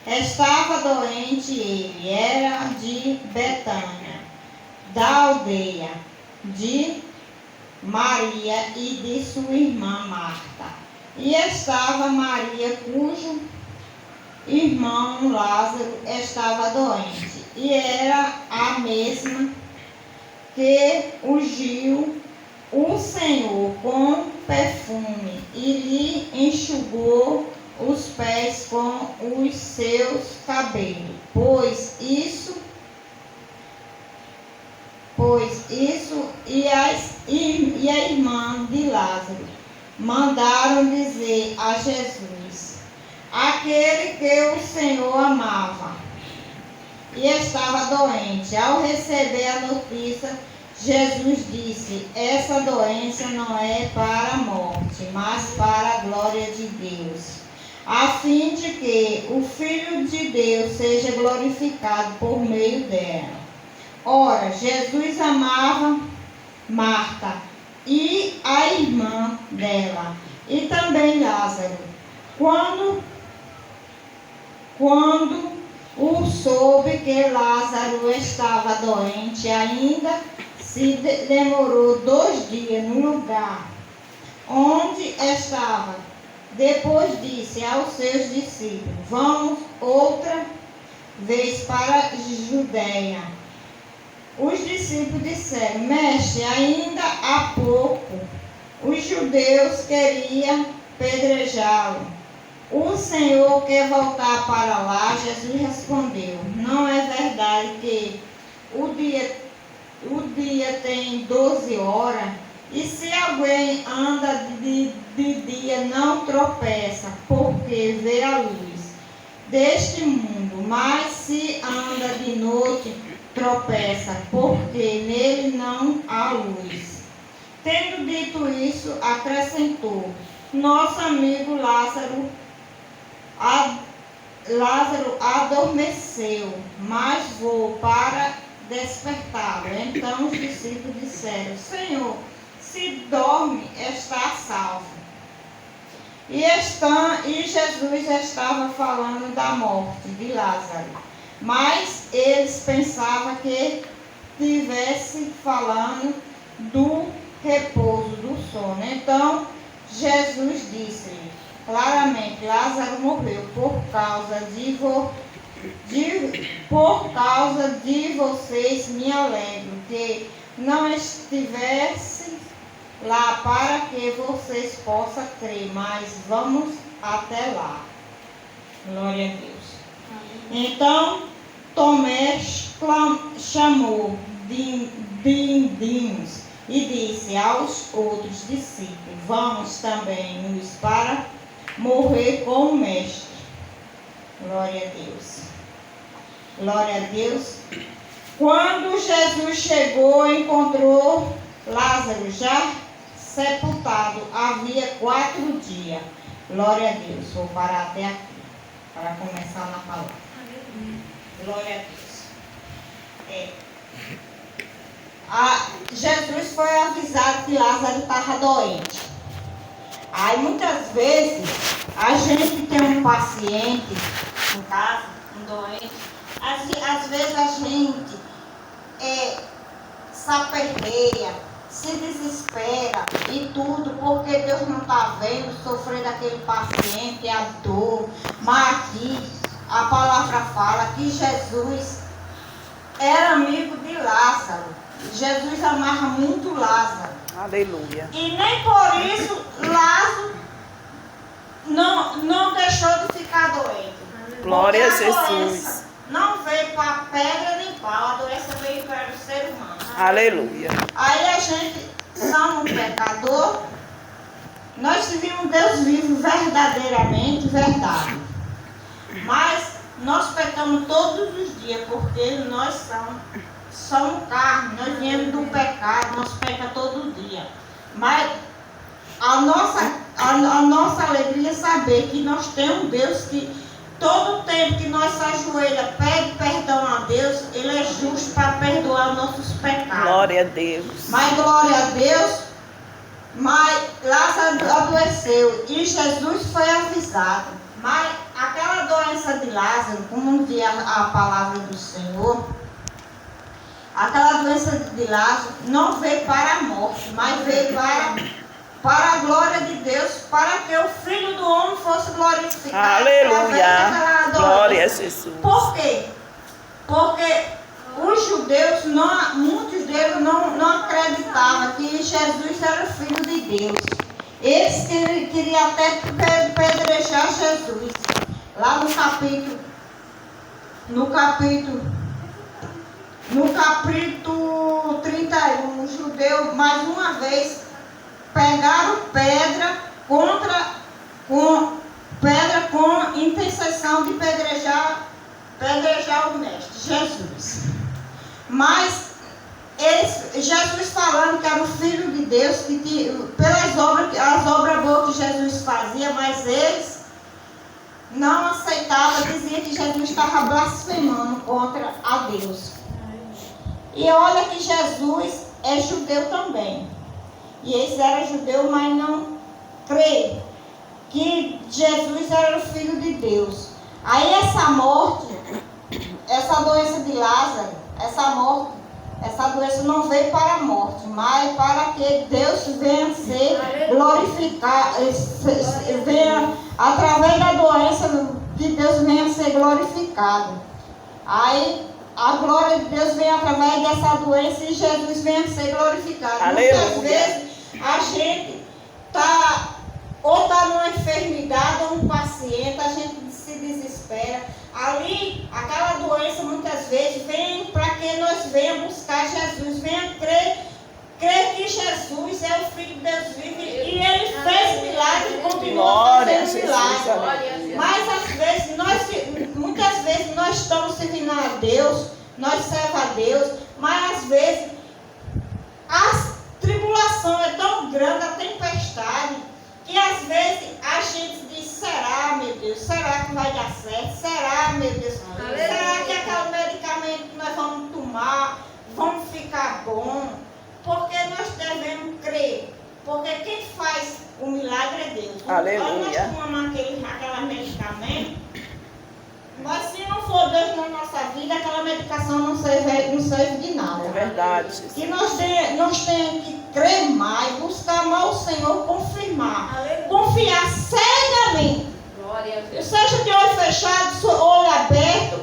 Estava doente ele, era de Betânia, da aldeia de Maria e de sua irmã Marta. E estava Maria, cujo irmão Lázaro estava doente, e era a mesma que ungiu o Senhor com perfume e lhe enxugou os pés com os seus cabelos, pois isso e a irmã de Lázaro mandaram dizer a Jesus, aquele que o Senhor amava e estava doente. Ao receber a notícia, Jesus disse, essa doença não é para a morte, mas para a glória de Deus, a fim de que o Filho de Deus seja glorificado por meio dela. Ora, Jesus amava Marta e a irmã dela, e também Lázaro. Quando soube que Lázaro estava doente, ainda se demorou 2 dias no lugar onde estava. Depois disse aos seus discípulos, vamos outra vez para a Judeia. Os discípulos disseram, mestre, ainda há pouco os judeus queriam pedrejá-lo. O Senhor quer voltar para lá? Jesus respondeu, não é verdade que o dia tem 12 horas? E se alguém anda de dia, não tropeça, porque vê a luz deste mundo, mas se anda de noite, tropeça, porque nele não há luz. Tendo dito isso, acrescentou, nosso amigo Lázaro adormeceu, mas vou para despertá-lo. Então os discípulos disseram, Senhor, se dorme, está salvo. E Jesus estava falando da morte de Lázaro, mas eles pensavam que estivesse falando do repouso, do sono. Então Jesus disse claramente, Lázaro morreu por causa de vocês, me alegro que não estivesse lá para que vocês possam crer, mas vamos até lá. Glória a Deus. Então Tomé chamou Dídimos e disse aos outros discípulos, vamos também nos para morrer com o mestre. Glória a Deus. Glória a Deus. Quando Jesus chegou, encontrou Lázaro já sepultado, havia 4 dias. Glória a Deus. Vou parar até aqui, para começar na palavra. Glória a Deus. Jesus foi avisado que Lázaro estava doente. Aí muitas vezes a gente tem um paciente em casa, um doente, às vezes a gente sapeteia, se desespera e tudo, porque Deus não está vendo o sofrer daquele paciente, a dor. Mas aqui a palavra fala que Jesus era amigo de Lázaro. Jesus amava muito Lázaro. Aleluia. E nem por isso Lázaro não deixou de ficar doente. Glória a Porque Jesus. Não veio para a pedra nem pau, a doença veio para o ser humano. Aleluia. Aí a gente, somos um pecador, nós servimos Deus vivo verdadeiramente, verdade. Mas nós pecamos todos os dias, porque nós somos carne, nós viemos do pecado, nós pecamos todo dia. Mas a nossa alegria é saber que nós temos um Deus que todo tempo que nós se ajoelha, pede perdão a Deus, Ele é justo para perdoar os nossos pecados. Glória a Deus. Mas glória a Deus, mas Lázaro adoeceu e Jesus foi avisado. Mas aquela doença de Lázaro, como diz a palavra do Senhor, aquela doença de Lázaro não veio para a morte, mas veio para a glória de Deus, para que o Filho do Homem fosse glorificado. Aleluia. Glória a Jesus. Por quê? Porque os judeus, muitos deles não acreditavam que Jesus era o Filho de Deus. Eles queriam até apedrejar Jesus. Lá no capítulo 31, os judeus, mais uma vez, pegaram pedra com intercessão de pedrejar o Mestre, Jesus. Mas Jesus falando que era o Filho de Deus, as obras boas que Jesus fazia, mas eles não aceitavam, diziam que Jesus estava blasfemando contra a Deus. E olha que Jesus é judeu também. E eles eram judeus, mas não creem que Jesus era o Filho de Deus. Aí essa morte, essa doença de Lázaro, essa doença não veio para a morte, mas para que Deus venha ser glorificado, através da doença de Deus venha ser glorificado. Aí a glória de Deus vem através dessa doença e Jesus venha ser glorificado. Aleluia. Muitas vezes a gente está numa enfermidade ou um paciente, a gente se desespera. Ali, aquela doença muitas vezes vem para que nós venhamos buscar Jesus, venha crer que Jesus é o Filho de Deus vivo e Ele fez milagre e continua fazendo milagre. Mas muitas vezes nós estamos servindo a Deus, nós servamos a Deus, mas às vezes a tribulação é tão grande, a tempestade, que às vezes a gente diz, será, meu Deus, será que vai dar certo? Será, meu Deus, será que aquele medicamento que nós vamos tomar, vamos ficar bom? Porque nós devemos crer, porque quem faz o milagre é Deus. Aleluia. Quando nós tomamos aquele medicamento, mas se não for Deus na nossa vida, aquela medicação não serve de nada. É verdade. E nós temos que crer mais, buscar mais o Senhor, confirmar. Aleluia. Confiar cegamente. Glória a Deus. Seja de olho fechado, olho aberto,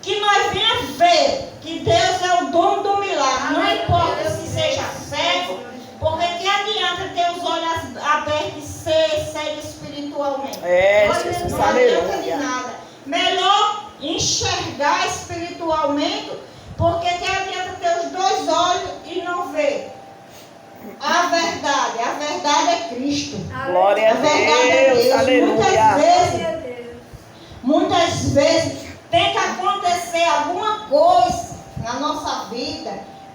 que nós venhamos ver que Deus é o dono do milagre. Não importa se seja cego, porque que adianta ter os olhos abertos e ser cego espiritualmente? Jesus, não adianta de nada. Melhor enxergar espiritualmente, porque que adianta ter os dois olhos e não ver a verdade. A verdade é Cristo. Glória a Deus. Verdade é Deus. Aleluia. Muitas vezes tem que acontecer alguma coisa na nossa vida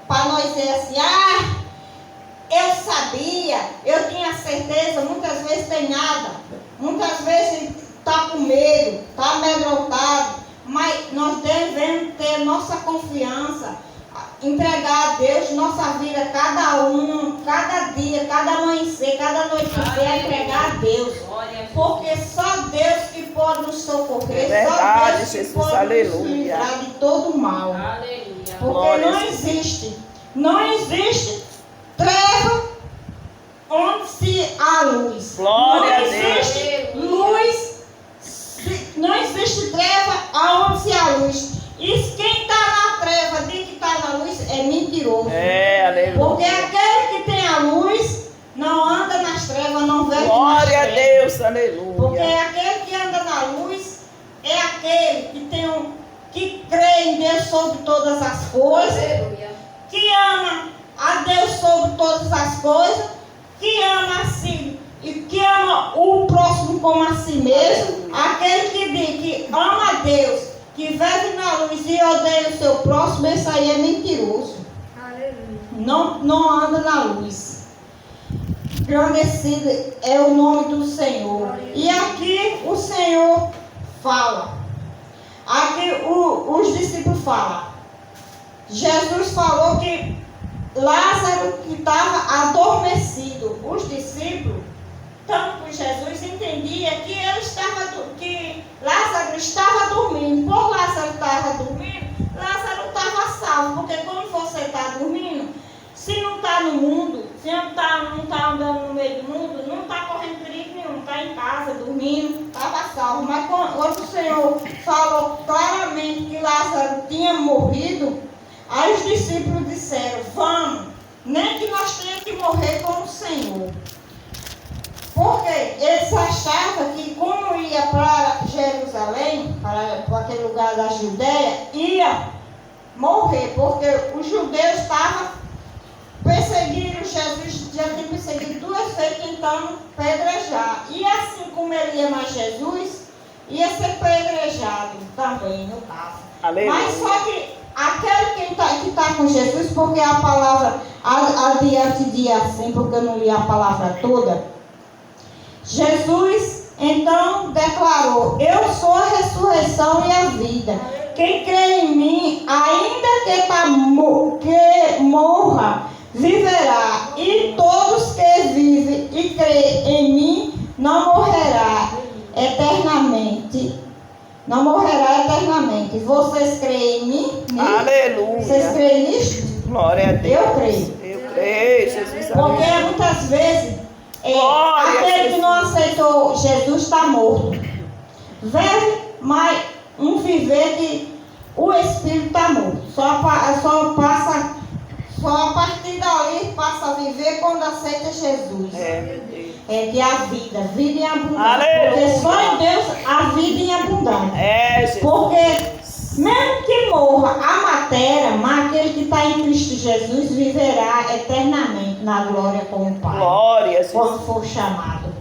para nós dizer assim, eu sabia, eu tinha certeza. Muitas vezes tem nada, muitas vezes está com medo, está amedrontado, mas nós devemos ter nossa confiança, entregar a Deus nossa vida, cada dia, cada amanhecer, cada noite, entregar a Deus, porque só Deus que pode nos socorrer, verdade, só Deus que Jesus, pode aleluia. nos livrar de todo mal. Aleluia. Porque Glória não existe treva onde se há luz. Glória a Não Deus. existe luz, não existe treva aonde se há luz. E quem está na treva diz que está na luz é mentiroso. Aleluia. Porque aquele que tem a luz não anda nas trevas, não vê nas Glória a trevas. Deus, Porque aleluia. aquele que anda na luz é aquele que crê em Deus sobre todas as coisas, que ama a Deus sobre todas as coisas, que ama a si e que ama o próximo como a si mesmo. Aquele que diz que ama a Deus, que vive na luz e odeia o seu próximo, esse aí é mentiroso. Não anda na luz. Engrandecido é o nome do Senhor. E aqui o Senhor fala. Aqui os discípulos falam. Jesus falou que Lázaro que estava adormecido. Os discípulos estando com Jesus, entendia que que Lázaro estava dormindo. Por Lázaro estava dormindo, Lázaro estava salvo. Porque quando você está dormindo, se não está no mundo, se não está andando no meio do mundo, não está correndo perigo nenhum, está em casa, dormindo, estava salvo. Mas quando o Senhor falou claramente que Lázaro tinha morrido, aí os discípulos disseram: vamos, nem que nós tenhamos que morrer com o Senhor. Porque eles achavam que, como ia para Jerusalém, para aquele lugar da Judéia, ia morrer, porque os judeus estavam perseguiram Jesus, já tinha perseguido 2 vezes tentando pedrejar. E assim como ele ia mais Jesus, ia ser pedrejado também, no caso. Aleluia. Mas só que aquele que está com Jesus, porque a palavra adiante dia assim, porque eu não li a palavra toda, Jesus então declarou: eu sou a ressurreição e a vida. Quem crê em mim, ainda que morra, viverá. E todos que vivem e creem em mim não morrerá eternamente. Não morrerá eternamente. Vocês creem em mim? Aleluia. Vocês creem nisto? Glória a Deus. Eu creio. Eu creio, Jesus. Porque Aleluia. muitas vezes Glória a aquele que Jesus. não aceitou Jesus está morto. Vive, mas um viver que o Espírito está morto. Só a partir dali passa a viver quando aceita Jesus. Meu Deus. É que a vida em abundância. Aleluia. Porque só em Deus a vida em abundância. Jesus. Porque mesmo que morra a matéria, mas aquele que está em Cristo Jesus viverá eternamente na glória com o Pai. Glória a Jesus. Quando for chamado.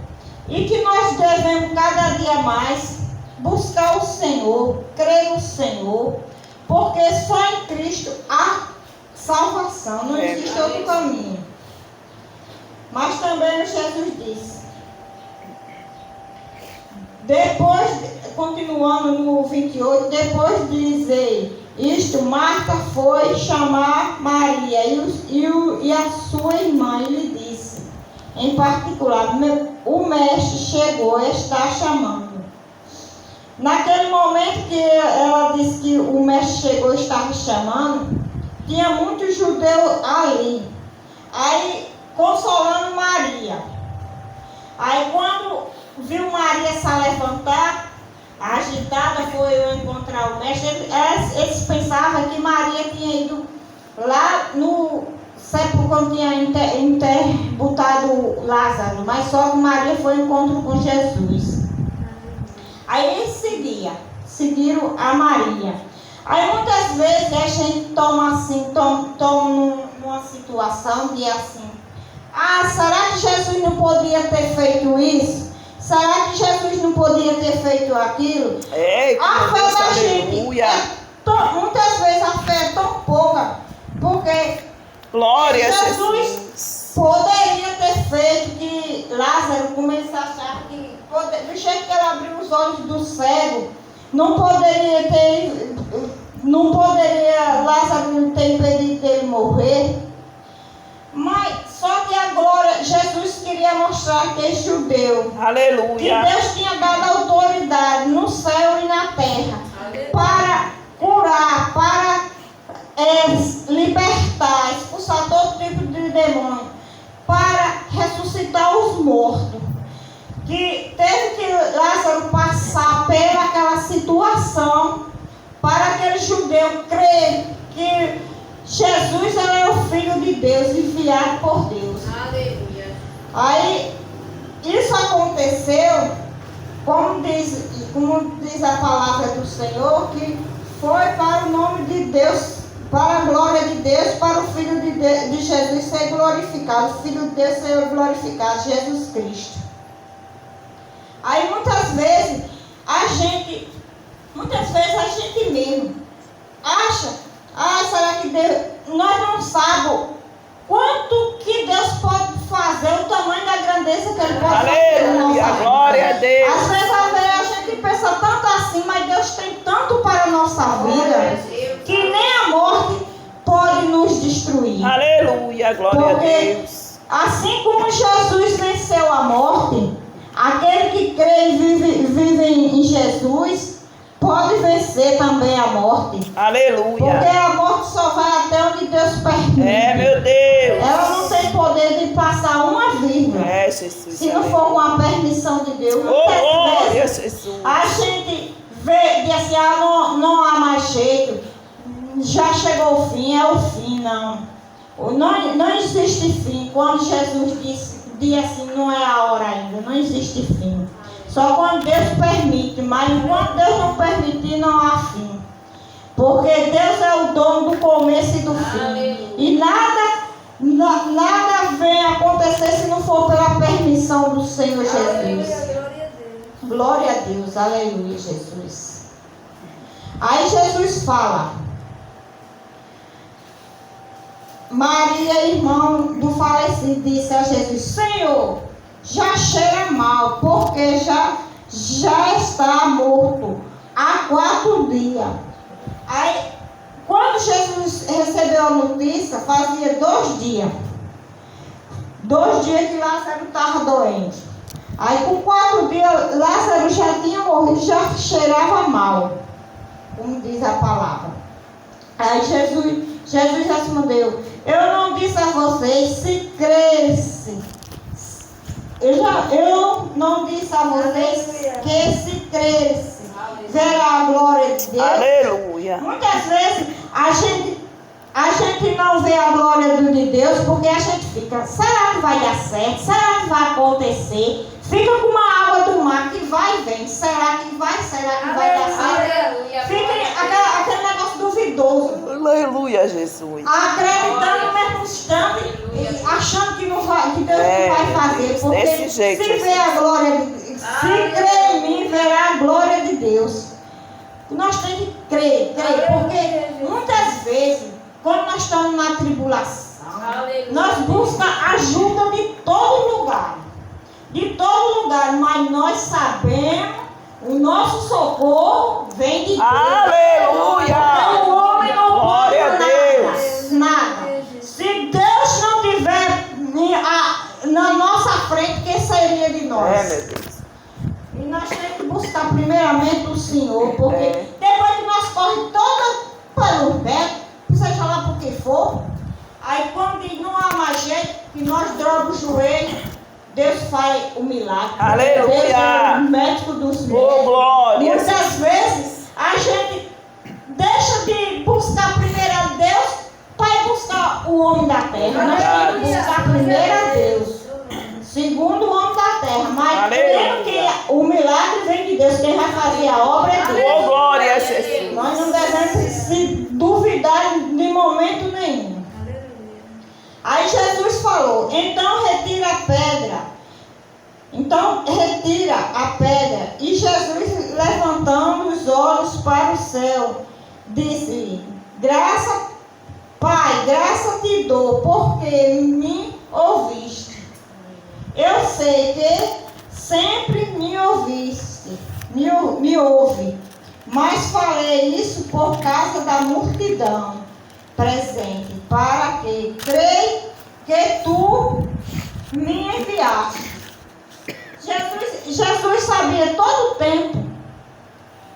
E que nós devemos cada dia mais buscar o Senhor, crer no Senhor, porque só em Cristo há salvação, não existe outro caminho. Mas também Jesus disse, depois, continuando no 28, depois de dizer isto, Marta foi chamar Maria e a sua irmã e lhe disse, em particular, o mestre chegou e está chamando. Naquele momento que ela disse que o mestre chegou e estava chamando, tinha muitos judeus ali, aí consolando Maria. Aí quando viu Maria se levantar, agitada, foi encontrar o mestre, eles pensavam que Maria tinha ido lá no sepulcro quando tinha botado Lázaro, mas só que Maria foi ao encontro com Jesus. Aí eles seguiram a Maria. Aí muitas vezes a gente toma numa situação de assim, será que Jesus não podia ter feito isso? Será que Jesus não podia ter feito aquilo? A fé da gente, muitas vezes a fé é tão pouca, porque glória Jesus poderia ter feito que Lázaro, como eles achavam que, do jeito que ele abriu os olhos do cego, Lázaro não ter impedido dele morrer. Mas só que agora Jesus queria mostrar que é judeu, aleluia, que Deus tinha dado autoridade no céu e na terra, para curar, para libertar, expulsar todo tipo de demônio, para ressuscitar os mortos. Que teve que Lázaro passar pelaquela situação para aquele judeu crer que Jesus é o Filho de Deus, enviado por Deus. Aleluia. Aí, isso aconteceu, como diz a palavra do Senhor, que foi para o nome de Deus, para a glória de Deus, para o Filho de Jesus ser glorificado, o Filho de Deus ser glorificado, Jesus Cristo. Aí muitas vezes a gente mesmo acha, será que Deus, nós não sabemos quanto que Deus pode fazer, o tamanho da grandeza que Ele pode fazer na nossa vida. Glória a Deus. Às vezes a gente pensa tanto assim, mas Deus tem tanto para a nossa vida, que nem a morte pode nos destruir. Aleluia, glória a Porque Deus. Assim como Jesus venceu a morte, aquele que crê e vive em Jesus pode vencer também a morte. Porque Aleluia. a morte só vai até onde Deus permite. É, meu Deus. Ela não tem poder de passar uma vírgula. É, Jesus. Se não for com a permissão de Deus. Oh, Muitas glória, vezes Jesus. a gente vê, diz assim, não há mais jeito. Já chegou o fim, é o fim, não. Não existe fim. Quando Jesus diz assim, não é a hora ainda, não existe fim. Só quando Deus permite, mas enquanto Deus não permitir, não há fim. Porque Deus é o dono do começo e do fim. E nada vem acontecer se não for pela permissão do Senhor Jesus. Glória a Deus, aleluia, Jesus. Aí Jesus fala: Maria, irmão do falecido, disse a Jesus: Senhor, já cheira mal, porque já está morto há 4 dias. Aí, quando Jesus recebeu a notícia, fazia 2 dias. 2 dias que Lázaro estava doente. Aí, com 4 dias, Lázaro já tinha morrido, já cheirava mal, como diz a palavra. Aí Jesus respondeu: eu não disse a vocês se cresce. Eu não disse a vocês que se cresce verá a glória de Deus. Aleluia. Muitas vezes a gente não vê a glória de Deus porque a gente fica: será que vai dar certo? Será que vai acontecer? Fica com uma água do mar que vai e vem. Será que vai dar certo? Fica aquele negócio duvidoso. Aleluia, Jesus. Acreditando no mesmo instante, achando que Deus não vai fazer. Porque desse jeito, se vê a glória de Deus, se crê em mim, verá a glória de Deus. Nós temos que crer, porque muitas vezes, quando nós estamos na tribulação, nós buscamos ajuda de todo lugar. De todo lugar, mas nós sabemos, o nosso socorro vem de Deus. Aleluia! Então, o homem não Glória pode a Deus. nada. Se Deus não tiver na nossa frente, quem seria de nós? É, meu Deus. E nós temos que buscar primeiramente o Senhor, porque depois que nós corremos todo pelo pé, seja lá por que for, aí quando não há mais jeito, que nós dobramos o joelho, Deus faz o milagre. Aleluia. Deus é o médico dos médicos. Oh, glória. Muitas vezes a gente deixa de buscar primeiro a Deus para ir buscar o homem da terra. Nós temos que buscar primeiro a Deus, segundo o homem da terra. Mas crendo que o milagre vem de Deus, quem vai fazer a obra é Deus. Oh, glória a Jesus. Nós não devemos se duvidar de momento nenhum. Aí Jesus falou: então retira a pedra. Então retira a pedra. E Jesus, levantando os olhos para o céu, disse: Pai, graça te dou, porque me ouviste. Eu sei que sempre me ouviste, me ouve. Mas falei isso por causa da multidão presente, para que creia que tu me enviaste. Jesus sabia todo o tempo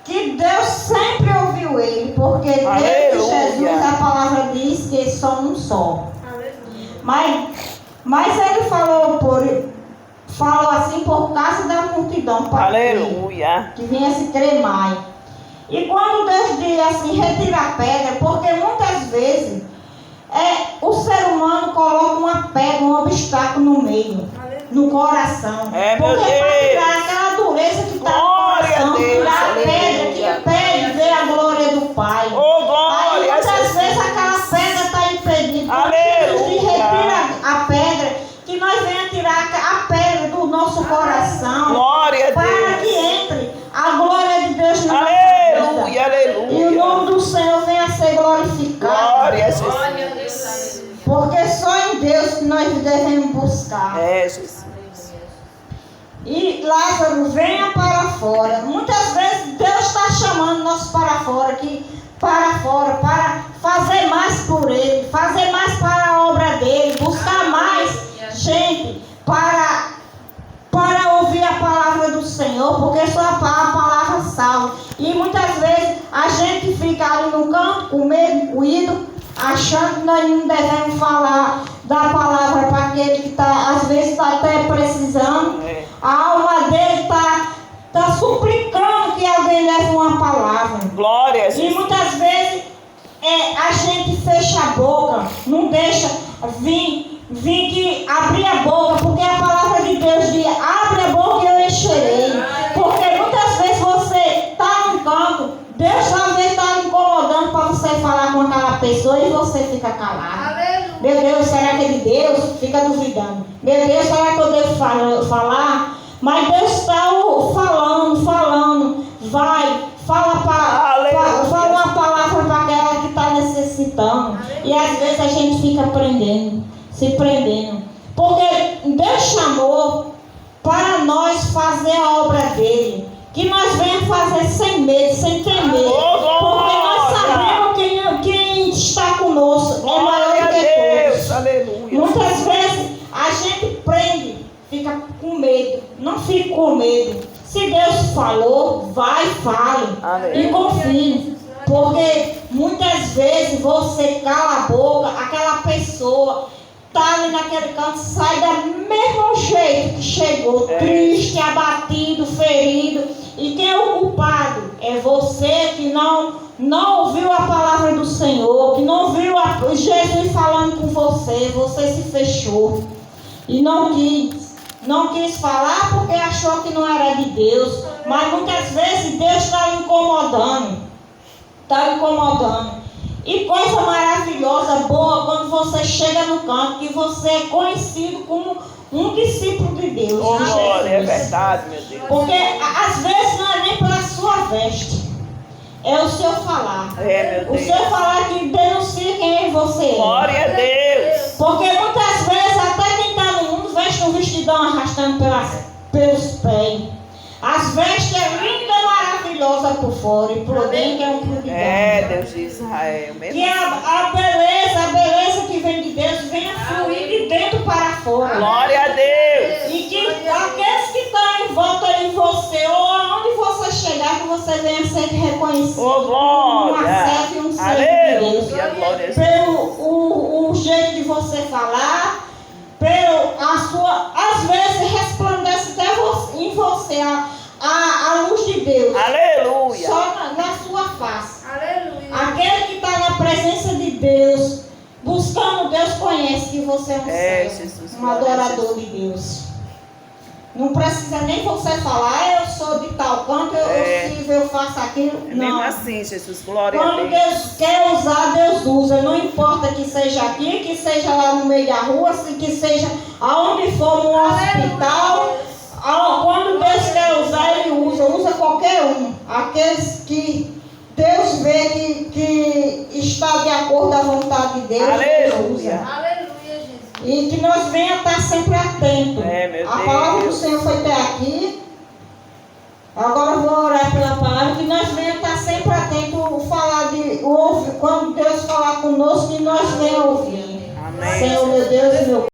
que Deus sempre ouviu ele, porque Deus e Jesus, a palavra diz que são um só. Mas ele falou assim por causa da multidão, para que viesse crer mais. E quando Deus diz assim, retira a pedra, porque muitas vezes o ser humano coloca uma pedra, um obstáculo no meio, no coração. Porque para tirar aquela dureza que está no coração, tirar a pedra que impede ver a glória do Pai. Aí muitas vezes aquela pedra está impedindo. Deus diz, retira a pedra, que nós venhamos tirar a pedra do nosso coração. Glória a Deus. Para que entre a glória de Deus na nossa vida. E o nome do Senhor venha a ser glorificado. Glória a Jesus. Porque só em Deus que nós devemos buscar. Jesus. E Lázaro, venha para fora. Muitas vezes Deus está chamando nós para fora, para fazer mais por Ele, fazer mais para a obra dele, buscar mais gente ficar ali no canto, com medo, moído, achando que nós não devemos falar da palavra para aquele que às vezes está até precisando. A alma dele está suplicando que alguém leve uma palavra. Glória a E Jesus. muitas vezes a gente fecha a boca, não deixa vir que abrir a boca, porque a palavra de Deus diz: abre a boca e eu encherei. Porque muitas vezes você está num canto, Deus talvez está incomodando para você falar com aquela pessoa e você fica calado. Meu Deus, será que é de Deus? Fica duvidando. Meu Deus, será que eu devo falar? Mas Deus está falando. Vai, fala uma palavra para aquela que está necessitando. E às vezes a gente fica se prendendo. Porque Deus chamou para nós fazer a obra dele. Que nós venhamos fazer sem medo, sem temer. Porque nós sabemos quem está conosco é maior que todos. Aleluia. Muitas vezes a gente prende, fica com medo. Não fique com medo. Se Deus falou, vai, fale. Amém. E confie. Porque muitas vezes você cala a boca, aquela pessoa está ali naquele canto, sai do mesmo jeito que chegou, triste, abatido, ferido. E quem é o culpado? É você que não ouviu a palavra do Senhor, que não ouviu Jesus falando com você. Você se fechou e não quis falar porque achou que não era de Deus. Mas muitas vezes Deus está lhe incomodando. E coisa maravilhosa, boa, quando você chega no canto, que você é conhecido como um discípulo de Deus. Oh, glória, é verdade, meu Deus. Porque às vezes não é nem pela sua veste, é o seu falar. Meu O Deus. seu falar que denuncia quem você é. Glória a Deus. Porque muitas vezes até quem está no mundo veste um vestidão arrastando pelos pés. As vestes é linda, maravilhosa por fora e por dentro é um clube de Deus de Israel. Mesmo que a beleza que vem de Deus venha fluir de dentro para fora. Glória a Deus. E que aqueles que estão em volta de você, ou aonde você chegar, que você venha ser reconhecido Oh, como uma glória. serva e um servo de Deus. Aleluia. Glória a Deus. Pelo o jeito de você falar, às vezes resplandece até em você a luz de Deus. Aleluia. Só na sua face. Aleluia. Aquele que está na presença de Deus, buscando Deus, conhece que você é um servo, Jesus, um glória a adorador de Deus. Não precisa nem você falar: eu sou de tal canto, eu faço aquilo. É mesmo Não. assim, Jesus. Glória a Quando Deus. Deus quer usar, Deus usa. Não importa que seja aqui, que seja lá no meio da rua, que seja aonde for, no hospital. Quando Deus quer usar, Ele usa qualquer um. Aqueles que Deus vê que está de acordo com a vontade de Deus, Deus usa. Aleluia, Jesus. E que nós venhamos estar sempre atentos. Meu A palavra do Deus. Senhor foi até aqui. Agora eu vou orar pela palavra, que nós venhamos estar sempre atentos, quando Deus falar conosco, que nós venhamos ouvir. Amém. Senhor, meu Deus e meu